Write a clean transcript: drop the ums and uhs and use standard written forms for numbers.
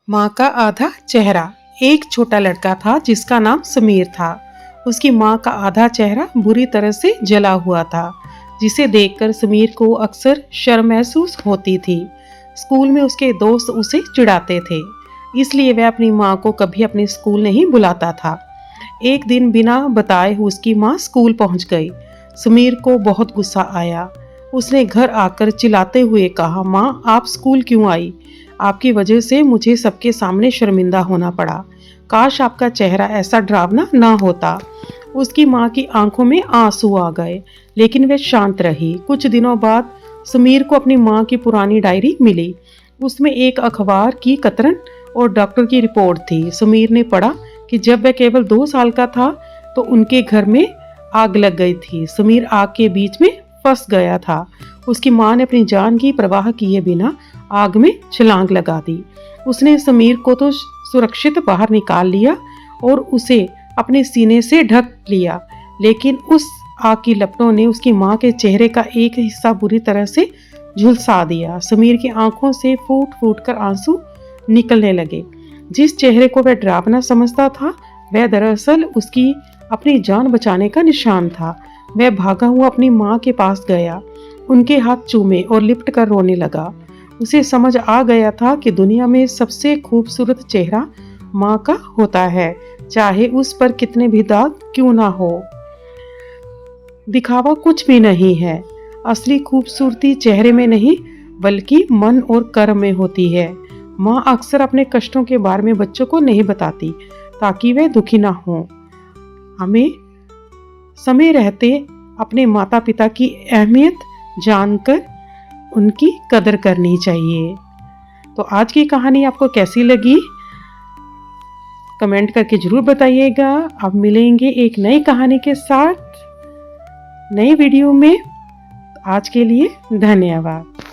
माँ का आधा चेहरा। एक छोटा लड़का था जिसका नाम समीर था। उसकी माँ का आधा चेहरा बुरी तरह से जला हुआ था, जिसे देखकर समीर को अक्सर शर्म महसूस होती थी। स्कूल में उसके दोस्त उसे चिढ़ाते थे, इसलिए वह अपनी माँ को कभी अपने स्कूल नहीं बुलाता था। एक दिन बिना बताए उसकी माँ स्कूल पहुंच गई। समीर को बहुत गुस्सा आया। उसने घर आकर चिल्लाते हुए कहा, माँ आप स्कूल क्यों आई? आपकी वजह से मुझे सबके सामने शर्मिंदा होना पड़ा। काश आपका चेहरा ऐसा डरावना ना होता। उसकी माँ की आंखों में आंसू आ गए, लेकिन वह शांत रही। कुछ दिनों बाद समीर को अपनी माँ की पुरानी डायरी मिली। उसमें एक अखबार की कतरन और डॉक्टर की रिपोर्ट थी। समीर ने पढ़ा कि जब वह केवल 2 साल का था तो उनके घर में आग लग गई थी। समीर आग के बीच में फंस गया था। उसकी माँ ने अपनी जान की परवाह किए बिना आग में छलांग लगा दी। उसने समीर को तो सुरक्षित बाहर निकाल लिया और उसे अपने सीने से ढक लिया, लेकिन उस आग की लपटों ने उसकी माँ के चेहरे का एक हिस्सा बुरी तरह से झुलसा दिया। समीर की आंखों से फूट फूट कर आंसू निकलने लगे। जिस चेहरे को वह डरावना समझता था, वह दरअसल उसकी अपनी जान बचाने का निशान था। वह भागा हुआ अपनी माँ के पास गया, उनके हाथ चूमे और लिपट कर रोने लगा। उसे समझ आ गया था कि दुनिया में सबसे खूबसूरत चेहरा माँ का होता है, चाहे उस पर कितने भी दाग क्यों ना हो। दिखावा कुछ भी नहीं है। असली खूबसूरती चेहरे में नहीं, बल्कि मन और कर्म में होती है। माँ अक्सर अपने कष्टों के बारे में बच्चों को नहीं बताती, ताकि वे दुखी ना हो। हमें समय रहते अपने माता पिता की अहमियत जानकर उनकी कदर करनी चाहिए। तो आज की कहानी आपको कैसी लगी, कमेंट करके जरूर बताइएगा। अब मिलेंगे एक नई कहानी के साथ नई वीडियो में। आज के लिए धन्यवाद।